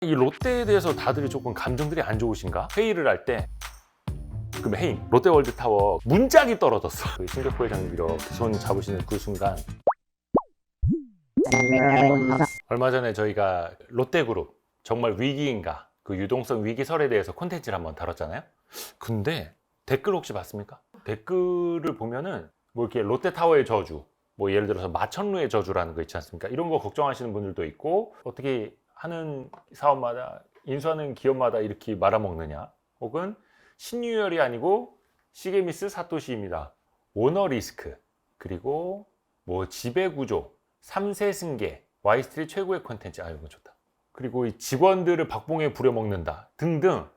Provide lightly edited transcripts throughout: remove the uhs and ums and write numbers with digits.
이 롯데에 대해서 다들 조금 감정들이 안 좋으신가? 회의를 할 때 그럼 헤임 롯데월드타워 문짝이 떨어졌어. 그 신격호 회장님 이렇게 손 잡으시는 그 순간 얼마 전에 저희가 롯데그룹 정말 위기인가 그 유동성 위기설에 대해서 콘텐츠를 한번 다뤘잖아요. 근데 댓글 혹시 봤습니까? 댓글을 보면은 뭐 이렇게 롯데타워의 저주, 뭐 예를 들어서 마천루의 저주라는 거 있지 않습니까? 이런 거 걱정하시는 분들도 있고, 어떻게 하는 사업마다 인수하는 기업마다 이렇게 말아먹느냐, 혹은 신유열이 아니고 시게미스 사토시입니다. 오너 리스크, 그리고 뭐 지배구조, 3세 승계, 와이스트리 최고의 콘텐츠, 이거 좋다. 그리고 이 직원들을 박봉에 부려먹는다 등등.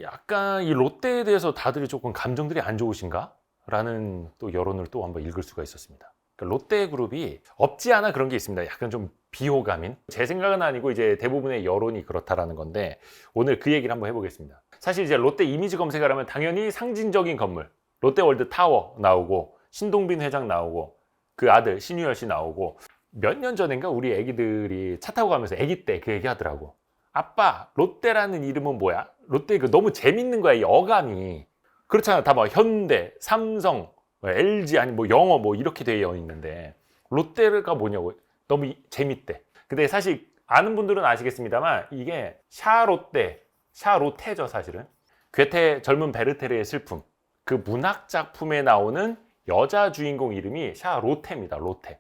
약간 이 롯데에 대해서 다들 조금 감정들이 안 좋으신가? 라는 또 여론을 또 한번 읽을 수가 있었습니다. 그러니까 롯데그룹이 없지 않아 그런 게 있습니다. 약간 좀 비호감인, 제 생각은 아니고 이제 대부분의 여론이 그렇다라는 건데, 오늘 그 얘기를 한번 해보겠습니다. 사실 이제 롯데 이미지 검색을 하면 당연히 상징적인 건물, 롯데월드 타워 나오고, 신동빈 회장 나오고, 그 아들 신유열 씨 나오고, 몇 년 전인가 우리 애기들이 차 타고 가면서 애기 때 그 얘기 하더라고. 아빠, 롯데라는 이름은 뭐야? 롯데 그 너무 재밌는 거야, 이 어감이. 그렇잖아. 다 뭐 현대, 삼성, LG 아니 뭐 영어 뭐 이렇게 되어 있는데 롯데가 뭐냐고. 너무 재밌대. 근데 사실 아는 분들은 아시겠습니다만 이게 샤롯데, 샤롯테죠 사실은. 괴테 젊은 베르테르의 슬픔. 그 문학 작품에 나오는 여자 주인공 이름이 샤롯테입니다. 롯테.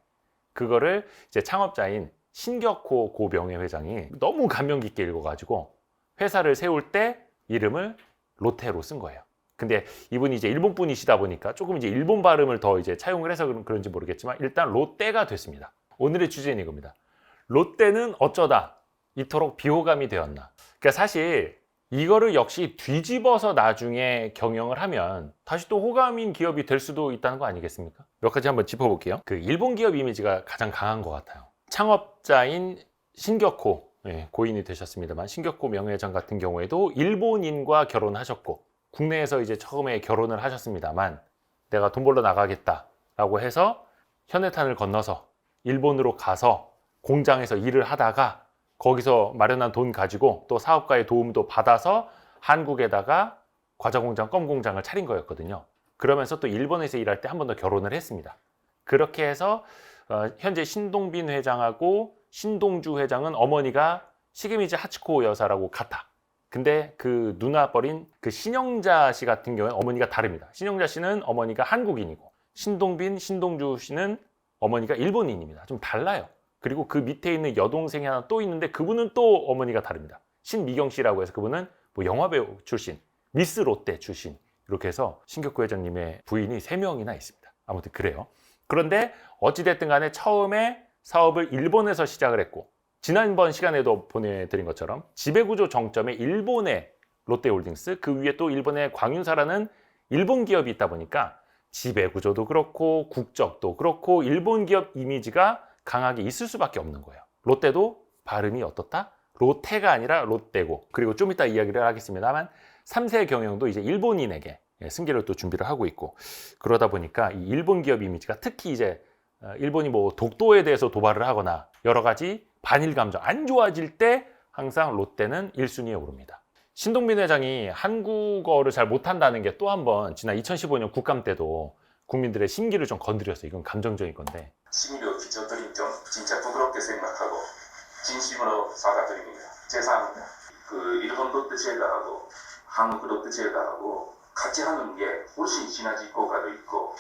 그거를 이제 창업자인 신격호 고 명예회장이 너무 감명 깊게 읽어가지고 회사를 세울 때 이름을 롯테로 쓴 거예요. 근데 이분이 이제 일본 분이시다 보니까 조금 이제 일본 발음을 더 이제 차용을 해서 그런지 모르겠지만 일단 롯데가 됐습니다. 오늘의 주제는 이겁니다. 롯데는 어쩌다 이토록 비호감이 되었나? 그러니까 사실 이거를 역시 뒤집어서 나중에 경영을 하면 다시 또 호감인 기업이 될 수도 있다는 거 아니겠습니까? 몇 가지 한번 짚어볼게요. 그 일본 기업 이미지가 가장 강한 것 같아요. 창업자인 신격호, 고인이 되셨습니다만 신격호 명예회장 같은 경우에도 일본인과 결혼하셨고 국내에서 이제 처음에 결혼을 하셨습니다만 내가 돈 벌러 나가겠다라고 해서 현해탄을 건너서 일본으로 가서 공장에서 일을 하다가 거기서 마련한 돈 가지고 또 사업가의 도움도 받아서 한국에다가 과자공장, 껌공장을 차린 거였거든요. 그러면서 또 일본에서 일할 때 한 번 더 결혼을 했습니다. 그렇게 해서 현재 신동빈 회장하고 신동주 회장은 어머니가 시게미즈 하치코 여사라고 같아. 근데 그 누나뻘인 그 신영자 씨 같은 경우는 어머니가 다릅니다. 신영자 씨는 어머니가 한국인이고 신동빈, 신동주 씨는 어머니가 일본인입니다. 좀 달라요. 그리고 그 밑에 있는 여동생이 하나 또 있는데 그분은 또 어머니가 다릅니다. 신미경 씨라고 해서 그분은 뭐 영화배우 출신, 미스 롯데 출신, 이렇게 해서 신격호 회장님의 부인이 3명이나 있습니다. 아무튼 그래요. 그런데 어찌됐든 간에 처음에 사업을 일본에서 시작을 했고 지난번 시간에도 보내드린 것처럼 지배구조 정점에 일본의 롯데홀딩스, 그 위에 또 일본의 광윤사라는 일본 기업이 있다 보니까 지배구조도 그렇고 국적도 그렇고 일본 기업 이미지가 강하게 있을 수밖에 없는 거예요. 롯데도 발음이 어떻다? 롯테가 아니라 롯데고, 그리고 좀 이따 이야기를 하겠습니다만 3세 경영도 이제 일본인에게 승계를 또 준비를 하고 있고, 그러다 보니까 이 일본 기업 이미지가 특히 이제 일본이 뭐 독도에 대해서 도발을 하거나 여러 가지 반일 감정 안 좋아질 때 항상 롯데는 1순위에 오릅니다. 신동빈 회장이 한국어를 잘 못한다는 게 또 한 번 지난 2015년 국감 때도 국민들의 심기를 좀 건드렸어요. 이건 감정적인 건데. 심의료 기초드린 점 진짜 부드럽게 생각하고 진심으로 사과드립니다. 죄송합니다. 그 일본 롯데 제과하고 한국 롯데 제과하고 같이 하는 게 훨씬 시너지 효과도 있고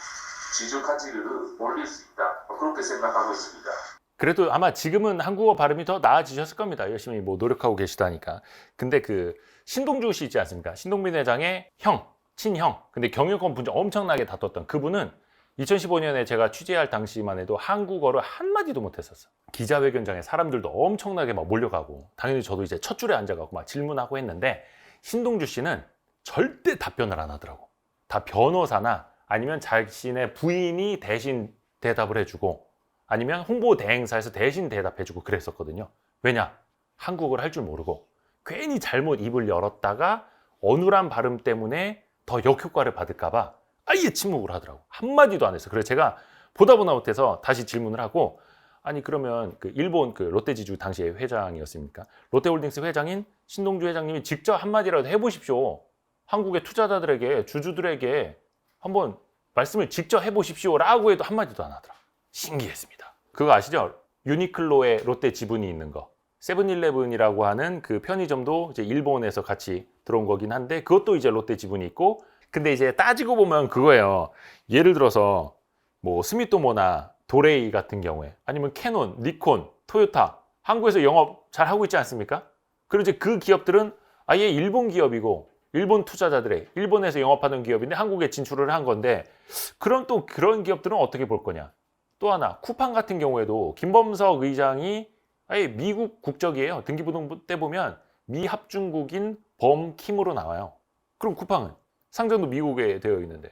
지주 가치를 올릴 수 있다. 그렇게 생각하고 있습니다. 그래도 아마 지금은 한국어 발음이 더 나아지셨을 겁니다. 열심히 뭐 노력하고 계시다니까. 근데 그 신동주 씨 있지 않습니까? 신동빈 회장의 형, 친형. 근데 경영권 분쟁 엄청나게 다퉜던 그분은 2015년에 제가 취재할 당시만 해도 한국어를 한마디도 못했었어. 기자회견장에 사람들도 엄청나게 막 몰려가고 당연히 저도 이제 첫 줄에 앉아가고 막 질문하고 했는데 신동주 씨는 절대 답변을 안 하더라고. 다 변호사나 아니면 자신의 부인이 대신 대답을 해주고 아니면 홍보 대행사에서 대신 대답해주고 그랬었거든요. 왜냐? 한국어를 할 줄 모르고 괜히 잘못 입을 열었다가 어눌한 발음 때문에 더 역효과를 받을까 봐 아예 침묵을 하더라고. 한마디도 안 했어. 그래서 제가 보다 못해서 다시 질문을 하고 아니 그러면 그 일본 그 롯데지주 당시에 회장이었습니까? 롯데홀딩스 회장인 신동주 회장님이 직접 한마디라도 해보십시오. 한국의 투자자들에게 주주들에게 한번 말씀을 직접 해보십시오라고 해도 한마디도 안 하더라. 신기했습니다. 그거 아시죠? 유니클로에 롯데 지분이 있는 거. 세븐일레븐이라고 하는 그 편의점도 이제 일본에서 같이 들어온 거긴 한데 그것도 이제 롯데 지분이 있고 근데 이제 따지고 보면 그거예요. 예를 들어서 뭐 스미토모나 도레이 같은 경우에 아니면 캐논, 니콘, 토요타 한국에서 영업 잘 하고 있지 않습니까? 그리고 이제 그 기업들은 아예 일본 기업이고 일본 투자자들의 일본에서 영업하는 기업인데 한국에 진출을 한 건데 그럼 또 그런 기업들은 어떻게 볼 거냐? 또 하나 쿠팡 같은 경우에도 김범석 의장이 아예 미국 국적이에요. 등기부등 때 보면 미합중국인 범킴으로 나와요. 그럼 쿠팡은 상장도 미국에 되어 있는데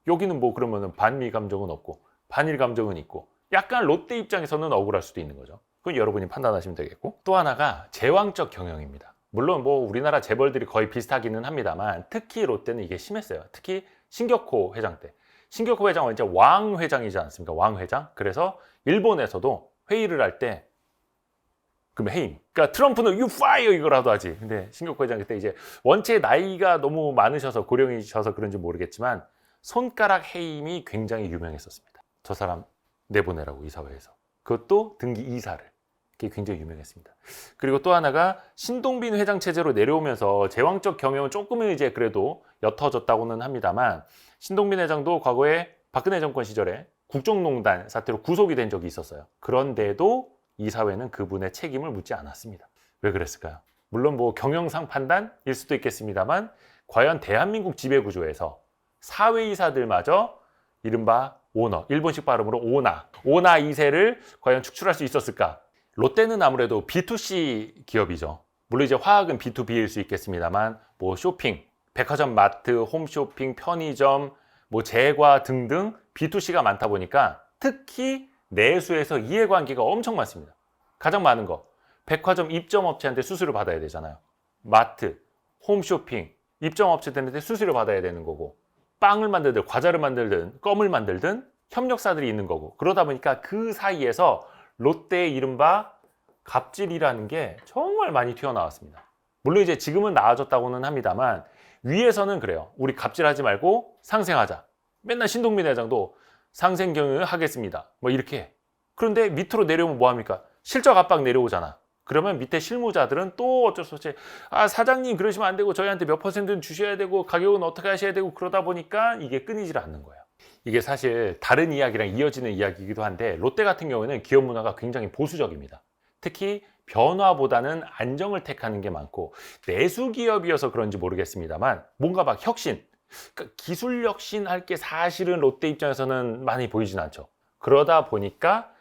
여기는 뭐 그러면은 반미 감정은 없고 반일 감정은 있고 약간 롯데 입장에서는 억울할 수도 있는 거죠. 그건 여러분이 판단하시면 되겠고 또 하나가 제왕적 경영입니다. 물론 뭐 우리나라 재벌들이 거의 비슷하기는 합니다만 특히 롯데는 이게 심했어요. 특히 신격호 회장 때. 신격호 회장은 이제 왕 회장이지 않습니까? 왕 회장. 그래서 일본에서도 회의를 할 때 그러면 해임. 그러니까 트럼프는 you fire 이거라도 하지. 근데 신격호 회장 그때 이제 원체 나이가 너무 많으셔서 고령이셔서 그런지 모르겠지만 손가락 해임이 굉장히 유명했었습니다. 저 사람 내보내라고 이사회에서. 그것도 등기 이사를. 그게 굉장히 유명했습니다. 그리고 또 하나가 신동빈 회장 체제로 내려오면서 제왕적 경영은 조금은 이제 그래도 옅어졌다고는 합니다만 신동빈 회장도 과거에 박근혜 정권 시절에 국정농단 사태로 구속이 된 적이 있었어요. 그런데도 이사회는 그분의 책임을 묻지 않았습니다. 왜 그랬을까요? 물론 뭐 경영상 판단일 수도 있겠습니다만 과연 대한민국 지배구조에서 사회이사들마저 이른바 오너, 일본식 발음으로 오나 2세를 과연 축출할 수 있었을까? 롯데는 아무래도 B2C 기업이죠. 물론 이제 화학은 B2B일 수 있겠습니다만 뭐 쇼핑, 백화점, 마트, 홈쇼핑, 편의점, 뭐 제과 등등 B2C가 많다 보니까 특히 내수에서 이해관계가 엄청 많습니다. 가장 많은 거 백화점 입점업체한테 수수료 받아야 되잖아요. 마트, 홈쇼핑 입점업체들한테 수수료 받아야 되는 거고 빵을 만들든 과자를 만들든 껌을 만들든 협력사들이 있는 거고 그러다 보니까 그 사이에서 롯데의 이른바 갑질이라는 게 정말 많이 튀어나왔습니다. 물론 이제 지금은 나아졌다고는 합니다만 위에서는 그래요. 우리 갑질하지 말고 상생하자. 맨날 신동빈 회장도 상생 경영을 하겠습니다. 뭐 이렇게 해. 그런데 밑으로 내려오면 뭐합니까? 실적 압박 내려오잖아. 그러면 밑에 실무자들은 또 어쩔 수 없이 사장님 그러시면 안 되고 저희한테 몇 %는 주셔야 되고 가격은 어떻게 하셔야 되고 그러다 보니까 이게 끊이질 않는 거예요. 이게 사실 다른 이야기랑 이어지는 이야기이기도 한데 롯데 같은 경우에는 기업 문화가 굉장히 보수적입니다. 특히 변화보다는 안정을 택하는 게 많고 내수 기업이어서 그런지 모르겠습니다만 뭔가 막 혁신, 그러니까 기술 혁신할 게 사실은 롯데 입장에서는 많이 보이진 않죠. 그러다 보니까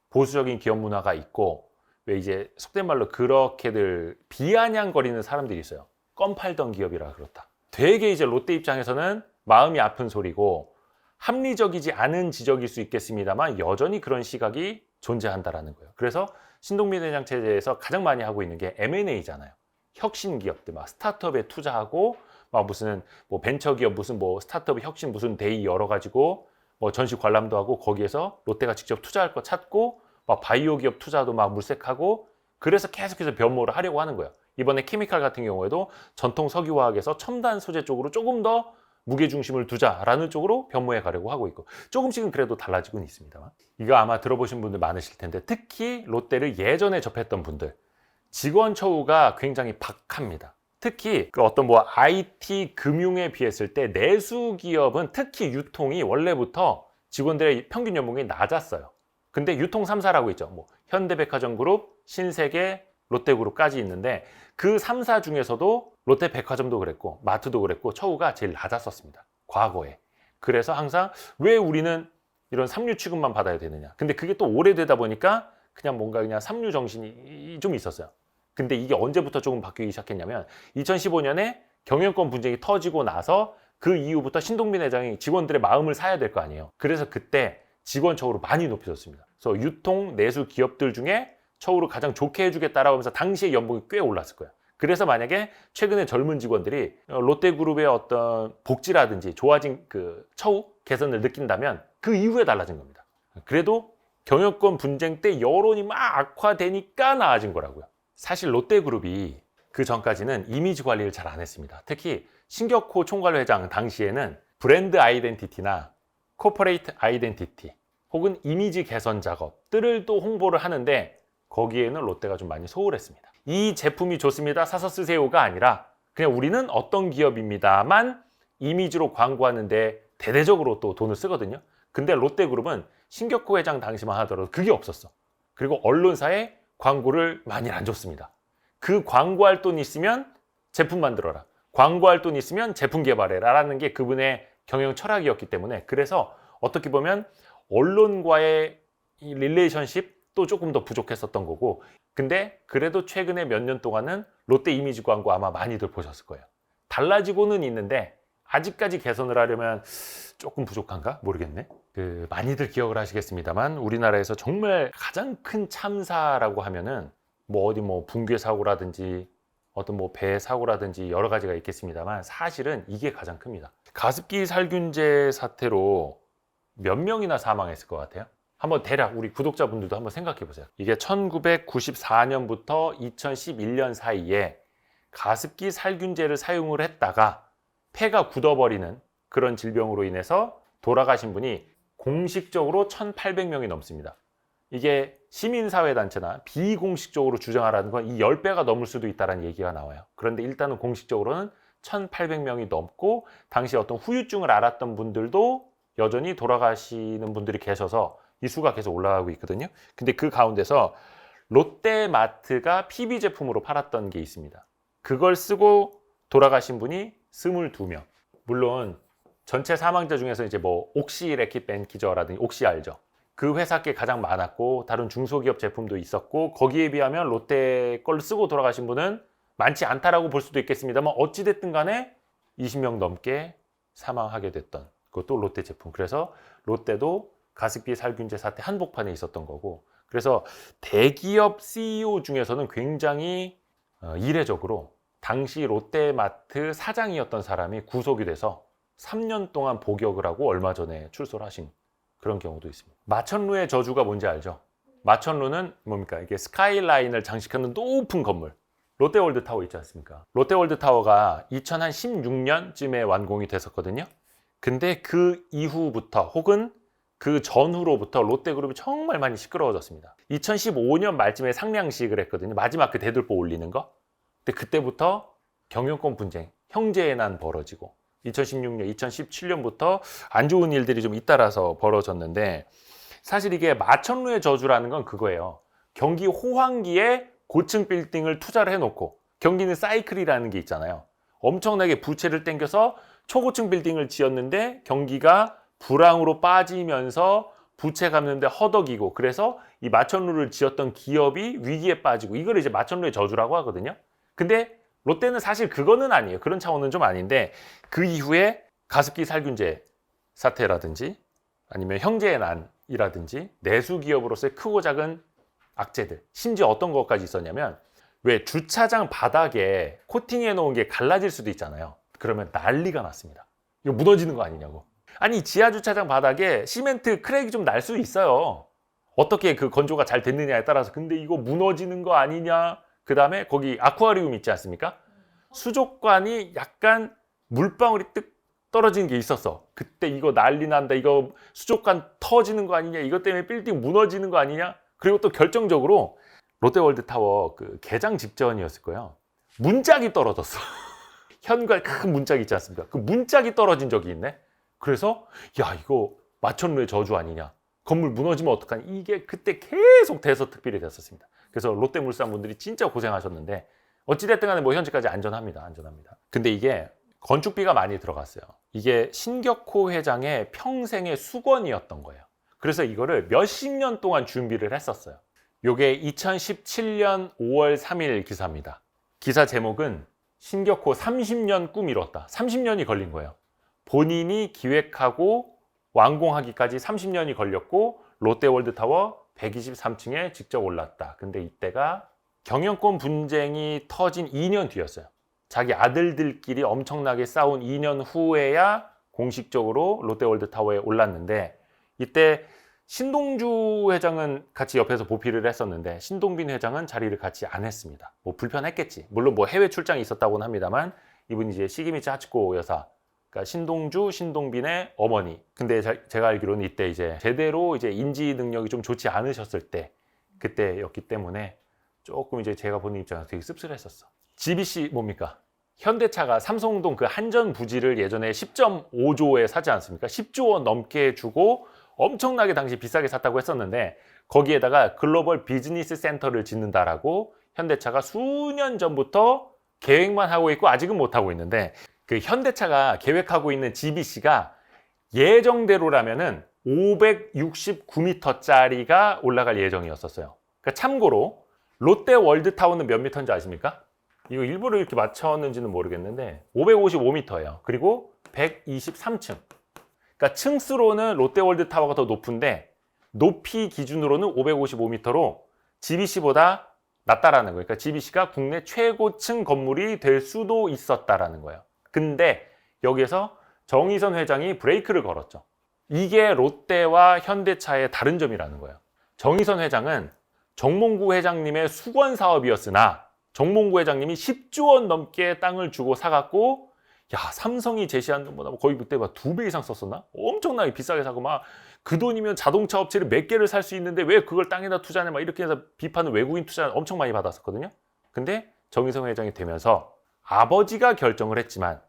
보수적인 기업 문화가 있고 왜 이제 속된 말로 그렇게들 비아냥거리는 사람들이 있어요. 껌 팔던 기업이라 그렇다. 되게 이제 롯데 입장에서는 마음이 아픈 소리고 합리적이지 않은 지적일 수 있겠습니다만 여전히 그런 시각이 존재한다라는 거예요. 그래서 신동빈 회장 체제에서 가장 많이 하고 있는 게 M&A잖아요. 혁신 기업들 막 스타트업에 투자하고 막 무슨 뭐 벤처 기업 무슨 뭐 스타트업 혁신 무슨 데이 열어 가지고 뭐 전시 관람도 하고 거기에서 롯데가 직접 투자할 거 찾고 막 바이오 기업 투자도 막 물색하고 그래서 계속해서 변모를 하려고 하는 거예요. 이번에 케미칼 같은 경우에도 전통 석유화학에서 첨단 소재 쪽으로 조금 더 무게중심을 두자라는 쪽으로 변모해 가려고 하고 있고 조금씩은 그래도 달라지고는 있습니다만 이거 아마 들어보신 분들 많으실 텐데 특히 롯데를 예전에 접했던 분들 직원 처우가 굉장히 박합니다. 특히 그 어떤 뭐 IT 금융에 비했을 때 내수 기업은 특히 유통이 원래부터 직원들의 평균 연봉이 낮았어요. 근데 유통 3사라고 있죠. 뭐 현대백화점 그룹, 신세계, 롯데그룹까지 있는데 그 3사 중에서도 롯데백화점도 그랬고 마트도 그랬고 처우가 제일 낮았었습니다. 과거에. 그래서 항상 왜 우리는 이런 삼류 취급만 받아야 되느냐. 근데 그게 또 오래되다 보니까 그냥 뭔가 그냥 삼류 정신이 좀 있었어요. 근데 이게 언제부터 조금 바뀌기 시작했냐면 2015년에 경영권 분쟁이 터지고 나서 그 이후부터 신동빈 회장이 직원들의 마음을 사야 될 거 아니에요. 그래서 그때 직원 처우를 많이 높여줬습니다. 그래서 유통, 내수 기업들 중에 처우를 가장 좋게 해주겠다라고 하면서 당시에 연봉이 꽤 올랐을 거예요. 그래서 만약에 최근에 젊은 직원들이 롯데그룹의 어떤 복지라든지 좋아진 그 처우 개선을 느낀다면 그 이후에 달라진 겁니다. 그래도 경영권 분쟁 때 여론이 막 악화되니까 나아진 거라고요. 사실 롯데그룹이 그 전까지는 이미지 관리를 잘 안 했습니다. 특히 신격호 총괄회장 당시에는 브랜드 아이덴티티나 코퍼레이트 아이덴티티 혹은 이미지 개선 작업들을 또 홍보를 하는데 거기에는 롯데가 좀 많이 소홀했습니다. 이 제품이 좋습니다. 사서 쓰세요가 아니라 그냥 우리는 어떤 기업입니다만 이미지로 광고하는데 대대적으로 또 돈을 쓰거든요. 근데 롯데그룹은 신격호 회장 당시만 하더라도 그게 없었어. 그리고 언론사에 광고를 많이 안 줬습니다. 그 광고할 돈 있으면 제품 만들어라. 광고할 돈 있으면 제품 개발해라 라는 게 그분의 경영 철학이었기 때문에 그래서 어떻게 보면 언론과의 이 릴레이션십도 조금 더 부족했었던 거고 근데 그래도 최근에 몇 년 동안은 롯데 이미지 광고 아마 많이들 보셨을 거예요. 달라지고는 있는데 아직까지 개선을 하려면 조금 부족한가? 모르겠네. 많이들 기억을 하시겠습니다만 우리나라에서 정말 가장 큰 참사라고 하면은 어디 붕괴 사고라든지 어떤 배 사고라든지 여러 가지가 있겠습니다만 사실은 이게 가장 큽니다. 가습기 살균제 사태로 몇 명이나 사망했을 것 같아요? 한번 대략 우리 구독자분들도 한번 생각해 보세요. 이게 1994년부터 2011년 사이에 가습기 살균제를 사용을 했다가 폐가 굳어버리는 그런 질병으로 인해서 돌아가신 분이 공식적으로 1,800명이 넘습니다. 이게 시민사회단체나 비공식적으로 주장하라는 건 이 10배가 넘을 수도 있다는 얘기가 나와요. 그런데 일단은 공식적으로는 1,800명이 넘고 당시 어떤 후유증을 앓았던 분들도 여전히 돌아가시는 분들이 계셔서 이 수가 계속 올라가고 있거든요. 근데 그 가운데서 롯데마트가 PB 제품으로 팔았던 게 있습니다. 그걸 쓰고 돌아가신 분이 22명. 물론 전체 사망자 중에서 이제 옥시 레킷 벤키저라든지 옥시 알죠? 그 회사께 가장 많았고 다른 중소기업 제품도 있었고 거기에 비하면 롯데 걸 쓰고 돌아가신 분은 많지 않다라고 볼 수도 있겠습니다만 어찌됐든 간에 20명 넘게 사망하게 됐던 그것도 롯데 제품. 그래서 롯데도 가습기 살균제 사태 한복판에 있었던 거고 그래서 대기업 CEO 중에서는 굉장히 이례적으로 당시 롯데마트 사장이었던 사람이 구속이 돼서 3년 동안 복역을 하고 얼마 전에 출소를 하신 그런 경우도 있습니다. 마천루의 저주가 뭔지 알죠? 마천루는 뭡니까? 이게 스카이라인을 장식하는 높은 건물. 롯데월드타워 있지 않습니까? 롯데월드타워가 2016년쯤에 완공이 됐었거든요. 근데 그 이후부터 혹은 그 전후로부터 롯데그룹이 정말 많이 시끄러워졌습니다. 2015년 말쯤에 상량식을 했거든요. 마지막 그 대들보 올리는 거. 근데 그때부터 경영권 분쟁, 형제의 난 벌어지고 2016년, 2017년부터 안 좋은 일들이 좀 잇따라서 벌어졌는데 사실 이게 마천루의 저주라는 건 그거예요. 경기 호황기에 고층 빌딩을 투자를 해놓고 경기는 사이클이라는 게 있잖아요. 엄청나게 부채를 땡겨서 초고층 빌딩을 지었는데 경기가 불황으로 빠지면서 부채 갚는데 허덕이고 그래서 이 마천루를 지었던 기업이 위기에 빠지고 이걸 이제 마천루의 저주라고 하거든요. 근데 롯데는 사실 그거는 아니에요. 그런 차원은 좀 아닌데 그 이후에 가습기 살균제 사태라든지 아니면 형제의 난이라든지 내수 기업으로서의 크고 작은 악재들 심지어 어떤 것까지 있었냐면 왜 주차장 바닥에 코팅해 놓은 게 갈라질 수도 있잖아요. 그러면 난리가 났습니다. 이거 무너지는 거 아니냐고. 아니 지하 주차장 바닥에 시멘트 크랙이 좀 날 수 있어요. 어떻게 그 건조가 잘 됐느냐에 따라서. 근데 이거 무너지는 거 아니냐. 그 다음에 거기 아쿠아리움 있지 않습니까? 수족관이 약간 물방울이 뜩 떨어지는 게 있었어. 그때 이거 난리 난다. 이거 수족관 터지는 거 아니냐. 이것 때문에 빌딩 무너지는 거 아니냐. 그리고 또 결정적으로 롯데월드타워 그 개장 직전이었을 거예요. 문짝이 떨어졌어. 현관 큰 문짝이 있지 않습니까? 그 문짝이 떨어진 적이 있네. 그래서 야 이거 마천루의 저주 아니냐. 건물 무너지면 어떡하니. 이게 그때 계속 대서특필이 됐었습니다. 그래서 롯데물산 분들이 진짜 고생하셨는데 어찌됐든 간에 현재까지 안전합니다. 근데 이게 건축비가 많이 들어갔어요. 이게 신격호 회장의 평생의 수건이었던 거예요. 그래서 이거를 몇십 년 동안 준비를 했었어요. 요게 2017년 5월 3일 기사입니다. 기사 제목은 신격호 30년 꿈 이뤘다. 30년이 걸린 거예요. 본인이 기획하고 완공하기까지 30년이 걸렸고 롯데월드타워 123층에 직접 올랐다. 근데 이때가 경영권 분쟁이 터진 2년 뒤였어요. 자기 아들들끼리 엄청나게 싸운 2년 후에야 공식적으로 롯데월드타워에 올랐는데 이때 신동주 회장은 같이 옆에서 보필을 했었는데 신동빈 회장은 자리를 같이 안 했습니다. 뭐 불편했겠지. 물론 뭐 해외 출장이 있었다고는 합니다만 이분이 이제 시기미치 하치코 여사, 그러니까 신동주, 신동빈의 어머니. 근데 제가 알기로는 이때 이제 제대로 이제 인지 능력이 좀 좋지 않으셨을 때 그때였기 때문에 조금 이제 제가 보는 입장에서 되게 씁쓸했었어. GBC 뭡니까? 현대차가 삼성동 그 한전 부지를 예전에 10.5조에 사지 않습니까? 10조 원 넘게 주고 엄청나게 당시 비싸게 샀다고 했었는데 거기에다가 글로벌 비즈니스 센터를 짓는다라고 현대차가 수년 전부터 계획만 하고 있고 아직은 못 하고 있는데 그 현대차가 계획하고 있는 GBC가 예정대로라면은 569m짜리가 올라갈 예정이었었어요. 그러니까 참고로 롯데 월드타운은 몇 미터인지 아십니까? 이거 일부러 이렇게 맞췄는지는 모르겠는데 555m예요. 그리고 123층. 그러니까 층수로는 롯데월드타워가 더 높은데 높이 기준으로는 555m로 GBC보다 낮다라는 거예요. 그러니까 GBC가 국내 최고층 건물이 될 수도 있었다라는 거예요. 근데 여기에서 정의선 회장이 브레이크를 걸었죠. 이게 롯데와 현대차의 다른 점이라는 거예요. 정의선 회장은 정몽구 회장님의 수건 사업이었으나 정몽구 회장님이 10조 원 넘게 땅을 주고 사갖고 야 삼성이 제시한 돈보다 거의 그때 막 2배 이상 썼었나? 엄청나게 비싸게 사고 막 그 돈이면 자동차 업체를 몇 개를 살 수 있는데 왜 그걸 땅에다 투자하냐 막 이렇게 해서 비판을 외국인 투자 엄청 많이 받았었거든요. 근데 정의선 회장이 되면서 아버지가 결정을 했지만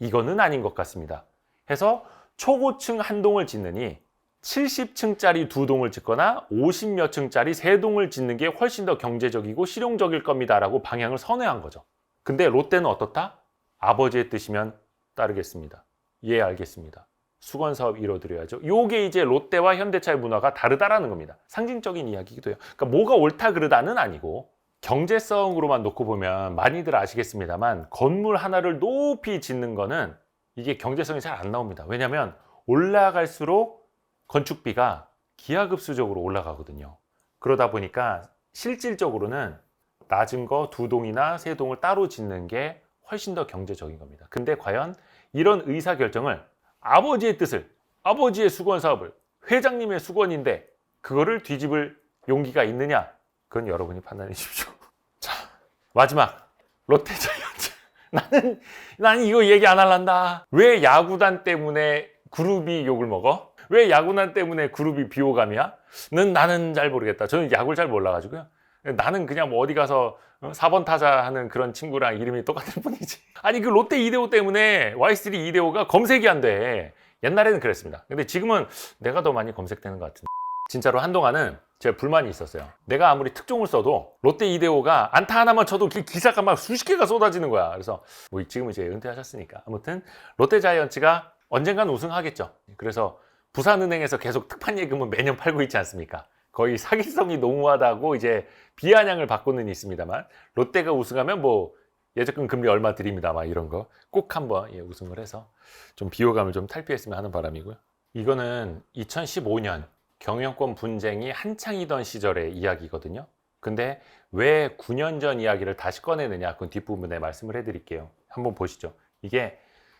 이거는 아닌 것 같습니다. 해서 초고층 한 동을 짓느니 70층짜리 2동을 짓거나 50몇 층짜리 3동을 짓는 게 훨씬 더 경제적이고 실용적일 겁니다 라고 방향을 선회한 거죠. 근데 롯데는 어떻다? 아버지의 뜻이면 따르겠습니다. 예, 알겠습니다. 수건 사업 이뤄드려야죠. 요게 이제 롯데와 현대차의 문화가 다르다라는 겁니다. 상징적인 이야기이기도 해요. 그러니까 뭐가 옳다 그르다는 아니고 경제성으로만 놓고 보면 많이들 아시겠습니다만 건물 하나를 높이 짓는 거는 이게 경제성이 잘 안 나옵니다. 왜냐하면 올라갈수록 건축비가 기하급수적으로 올라가거든요. 그러다 보니까 실질적으로는 낮은 거 2동이나 3동을 따로 짓는 게 훨씬 더 경제적인 겁니다. 근데 과연 이런 의사결정을 아버지의 뜻을, 아버지의 수건 사업을 회장님의 수건인데 그거를 뒤집을 용기가 있느냐? 그건 여러분이 판단해 주십시오. 자, 마지막 롯데자이언츠. 나는 이거 얘기 안 할란다. 왜 야구단 때문에 그룹이 욕을 먹어? 왜 야구단 때문에 그룹이 비호감이야? 나는 잘 모르겠다. 저는 야구를 잘 몰라가지고요. 나는 그냥 뭐 어디 가서 4번 타자 하는 그런 친구랑 이름이 똑같은 뿐이지. 아니 그 롯데 이대호 때문에 Y3 이대호가 검색이 안 돼. 옛날에는 그랬습니다. 근데 지금은 내가 더 많이 검색되는 것 같은데. 진짜로 한동안은 제가 불만이 있었어요. 내가 아무리 특종을 써도 롯데 이대호가 안타 하나만 쳐도 기사가 막 수십 개가 쏟아지는 거야. 그래서 뭐 지금 이제 은퇴하셨으니까. 아무튼 롯데자이언츠가 언젠간 우승하겠죠. 그래서 부산은행에서 계속 특판 예금은 매년 팔고 있지 않습니까? 거의 사기성이 농후하다고 이제 비아냥을 받고는 있습니다만 롯데가 우승하면 뭐 예적금 금리 얼마 드립니다 막 이런 거 꼭 한번 우승을 해서 좀 비호감을 좀 탈피했으면 하는 바람이고요. 이거는 2015년 경영권 분쟁이 한창이던 시절의 이야기거든요. 근데 왜 9년 전 이야기를 다시 꺼내느냐 그건 뒷부분에 말씀을 해드릴게요. 한번 보시죠. 이게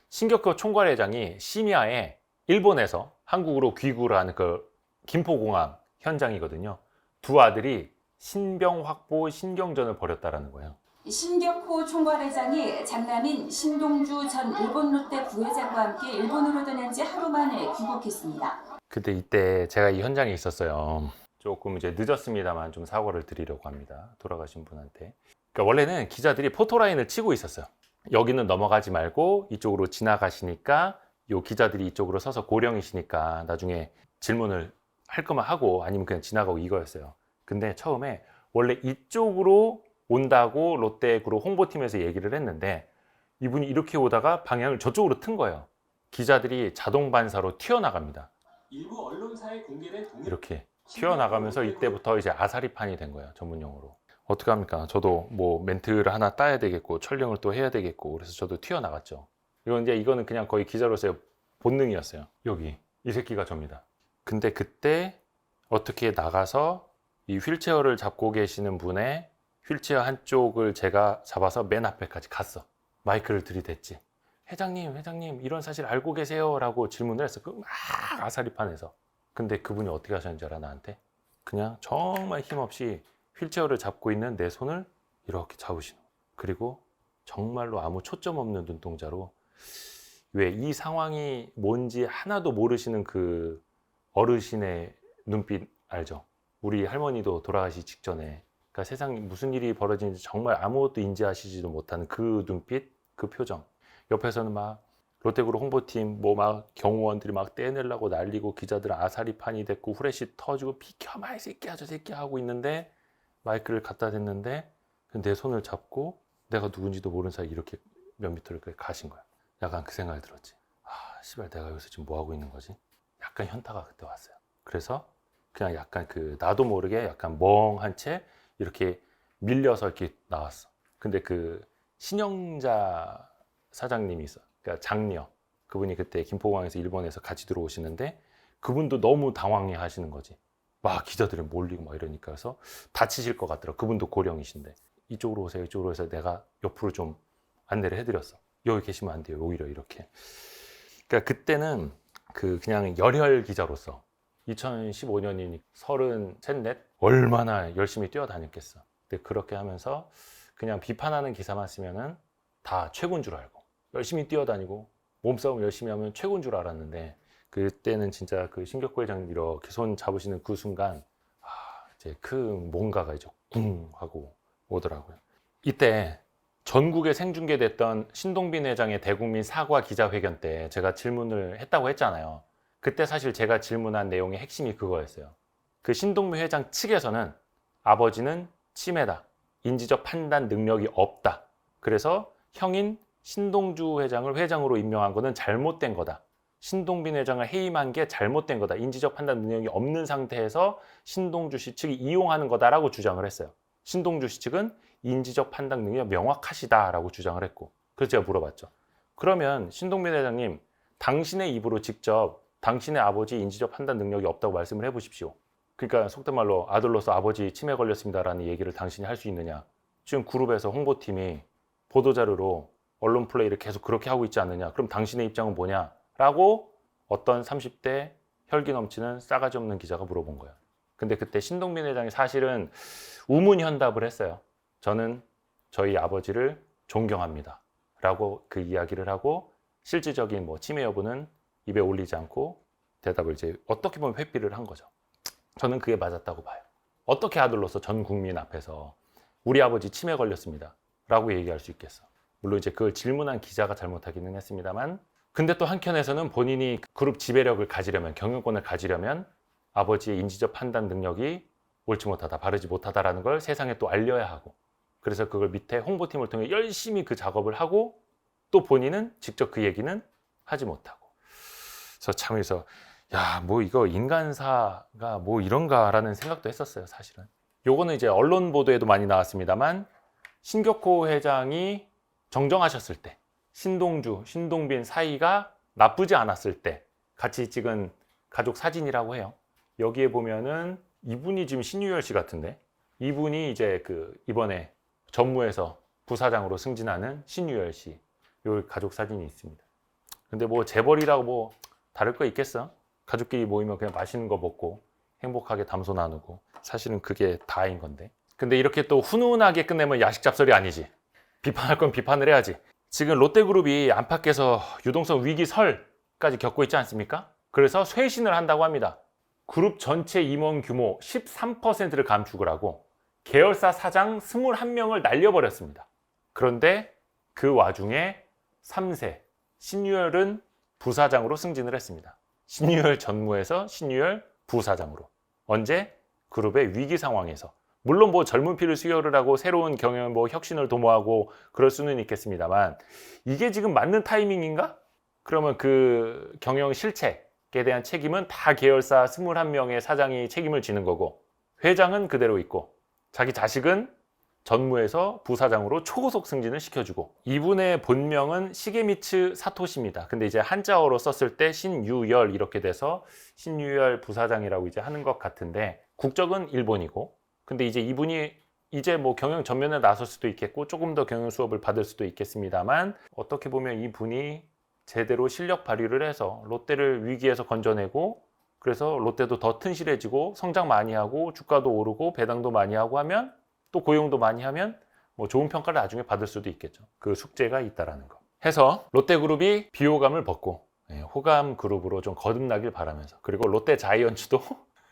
신격호 총괄회장이 심야에 일본에서 한국으로 귀국을 하는 그 김포공항 현장이거든요. 두 아들이 신병 확보 신경전을 벌였다라는 거예요. 신격호 총괄회장이 장남인 신동주 전 일본 롯데 부회장과 함께 일본으로 떠난 지 하루 만에 귀국했습니다. 그때 이때 제가 이 현장에 있었어요. 조금 이제 늦었습니다만 좀 사과를 드리려고 합니다. 돌아가신 분한테. 그러니까 원래는 기자들이 포토라인을 치고 있었어요. 여기는 넘어가지 말고 이쪽으로 지나가시니까 요 기자들이 이쪽으로 서서 고령이시니까 나중에 질문을 할 거면 하고 아니면 그냥 지나가고 이거였어요. 근데 처음에 원래 이쪽으로 온다고 롯데그룹 홍보팀에서 얘기를 했는데 이분이 이렇게 오다가 방향을 저쪽으로 튼 거예요. 기자들이 자동 반사로 튀어나갑니다. 일부 언론사에 공개된 동영 이렇게 튀어나가면서 이때부터 이제 아사리판이 된 거예요. 전문용어로. 어떻게 합니까? 저도 뭐 멘트를 하나 따야 되겠고 촬영을 또 해야 되겠고 그래서 저도 튀어나갔죠. 이거는 그냥 거의 기자로서의 본능이었어요. 여기 이 새끼가 접니다. 근데 그때 어떻게 나가서 이 휠체어를 잡고 계시는 분의 휠체어 한쪽을 제가 잡아서 맨 앞에까지 갔어. 마이크를 들이댔지. 회장님 이런 사실 알고 계세요? 라고 질문을 했어. 막 아사리판에서. 근데 그분이 어떻게 하셨는지 알아, 나한테? 그냥 정말 힘없이 휠체어를 잡고 있는 내 손을 이렇게 잡으시는 거예요. 그리고 정말로 아무 초점 없는 눈동자로, 왜 이 상황이 뭔지 하나도 모르시는 그 어르신의 눈빛 알죠? 우리 할머니도 돌아가시 직전에, 그러니까 세상에 무슨 일이 벌어지는지 정말 아무것도 인지하시지도 못하는 그 눈빛, 그 표정. 옆에서는 막 롯데그룹 홍보팀 뭐 막 경호원들이 막 떼내려고 난리고, 기자들은 아사리판이 됐고 후레쉬 터지고 비켜 마 이 새끼야 저 새끼야 하고 있는데, 마이크를 갖다 댔는데 내 손을 잡고 내가 누군지도 모르는 사이 이렇게 몇 미터를 가신 거야. 약간 그 생각이 들었지. 아 씨발, 내가 여기서 지금 뭐 하고 있는 거지? 약간 현타가 그때 왔어요. 그래서 그냥 약간 그 나도 모르게 약간 멍한 채 이렇게 밀려서 이렇게 나왔어. 근데 그 신영자 사장님이 있어. 그러니까 장녀. 그분이 그때 김포공항에서 일본에서 같이 들어오시는데, 그분도 너무 당황해 하시는 거지. 막 기자들이 몰리고 막 이러니까. 그래서 다치실 것 같더라. 그분도 고령이신데. 이쪽으로 오세요. 이쪽으로 해서 내가 옆으로 좀 안내를 해드렸어. 여기 계시면 안 돼요. 오히려 이렇게. 그러니까 그때는 그 그냥 열혈 기자로서 2015년이니 33, 4 얼마나 열심히 뛰어다녔겠어. 근데 그렇게 하면서 그냥 비판하는 기사만 쓰면은 다 최고인 줄 알고, 열심히 뛰어다니고 몸싸움 열심히 하면 최고인 줄 알았는데, 그때는 진짜 그 신격호 회장님 이렇게 손 잡으시는 그 순간 이제 그 뭔가가 이제 쿵 하고 오더라고요. 이때 전국에 생중계됐던 신동빈 회장의 대국민 사과 기자회견 때 제가 질문을 했다고 했잖아요. 그때 사실 제가 질문한 내용의 핵심이 그거였어요. 그 신동빈 회장 측에서는 아버지는 치매다, 인지적 판단 능력이 없다, 그래서 형인 신동주 회장을 회장으로 임명한 거는 잘못된 거다, 신동빈 회장을 해임한 게 잘못된 거다, 인지적 판단 능력이 없는 상태에서 신동주 씨 측이 이용하는 거다라고 주장을 했어요. 신동주 씨 측은 인지적 판단 능력이 명확하시다라고 주장을 했고, 그래서 제가 물어봤죠. 그러면 신동빈 회장님, 당신의 입으로 직접 당신의 아버지 인지적 판단 능력이 없다고 말씀을 해보십시오. 그러니까 속된 말로 아들로서 아버지 치매 걸렸습니다라는 얘기를 당신이 할 수 있느냐. 지금 그룹에서 홍보팀이 보도자료로 언론 플레이를 계속 그렇게 하고 있지 않느냐. 그럼 당신의 입장은 뭐냐? 라고 어떤 30대 혈기 넘치는 싸가지 없는 기자가 물어본 거예요. 근데 그때 신동빈 회장이 사실은 우문현답을 했어요. 저는 저희 아버지를 존경합니다 라고 그 이야기를 하고, 실질적인 뭐 치매 여부는 입에 올리지 않고 대답을 이제 어떻게 보면 회피를 한 거죠. 저는 그게 맞았다고 봐요. 어떻게 아들로서 전 국민 앞에서 우리 아버지 치매 걸렸습니다 라고 얘기할 수 있겠어. 물론 이제 그걸 질문한 기자가 잘못하기는 했습니다만, 근데 또 한켠에서는 본인이 그룹 지배력을 가지려면, 경영권을 가지려면 아버지의 인지적 판단 능력이 옳지 못하다, 바르지 못하다라는 걸 세상에 또 알려야 하고, 그래서 그걸 밑에 홍보팀을 통해 열심히 그 작업을 하고, 또 본인은 직접 그 얘기는 하지 못하고. 그래서 참에서 야, 뭐 이거 인간사가 뭐 이런가라는 생각도 했었어요, 사실은. 요거는 이제 언론 보도에도 많이 나왔습니다만, 신격호 회장이 정정하셨을 때, 신동주, 신동빈 사이가 나쁘지 않았을 때 같이 찍은 가족 사진이라고 해요. 여기에 보면은 이분이 지금 신유열 씨 같은데, 이분이 이제 그 이번에 전무에서 부사장으로 승진하는 신유열 씨, 요 가족 사진이 있습니다. 근데 뭐 재벌이라고 뭐 다를 거 있겠어? 가족끼리 모이면 그냥 맛있는 거 먹고 행복하게 담소 나누고, 사실은 그게 다인 건데. 근데 이렇게 또 훈훈하게 끝내면 야식 잡설이 아니지. 비판할 건 비판을 해야지. 지금 롯데그룹이 안팎에서 유동성 위기 설까지 겪고 있지 않습니까? 그래서 쇄신을 한다고 합니다. 그룹 전체 임원 규모 13%를 감축을 하고 계열사 사장 21명을 날려버렸습니다. 그런데 그 와중에 3세 신유열은 부사장으로 승진을 했습니다. 신유열 전무에서 신유열 부사장으로. 언제? 그룹의 위기 상황에서. 물론 뭐 젊은 피를 수혈을 하고 새로운 경영 뭐 혁신을 도모하고 그럴 수는 있겠습니다만, 이게 지금 맞는 타이밍인가? 그러면 그 경영 실책에 대한 책임은 다 계열사 21명의 사장이 책임을 지는 거고, 회장은 그대로 있고, 자기 자식은 전무에서 부사장으로 초고속 승진을 시켜주고, 이분의 본명은 시게미츠 사토시입니다. 근데 이제 한자어로 썼을 때 신유열 이렇게 돼서 신유열 부사장이라고 이제 하는 것 같은데, 국적은 일본이고, 근데 이제 이분이 이제 뭐 경영 전면에 나설 수도 있겠고 조금 더 경영 수업을 받을 수도 있겠습니다만, 어떻게 보면 이분이 제대로 실력 발휘를 해서 롯데를 위기에서 건져내고 그래서 롯데도 더 튼실해지고 성장 많이 하고 주가도 오르고 배당도 많이 하고 하면 또 고용도 많이 하면 뭐 좋은 평가를 나중에 받을 수도 있겠죠. 그 숙제가 있다라는 거. 해서 롯데그룹이 비호감을 벗고 호감 그룹으로 좀 거듭나길 바라면서, 그리고 롯데 자이언츠도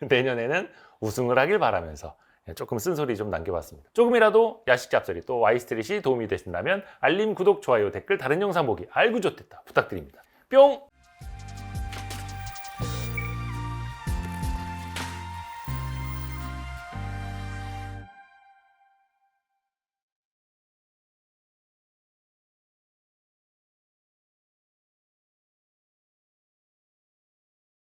내년에는 우승을 하길 바라면서 조금 쓴소리 좀 남겨봤습니다. 조금이라도 야식 잡소리 또 Y스트릿이 도움이 되신다면 알림, 구독, 좋아요, 댓글, 다른 영상 보기, 알고 좋댔다 부탁드립니다. 뿅!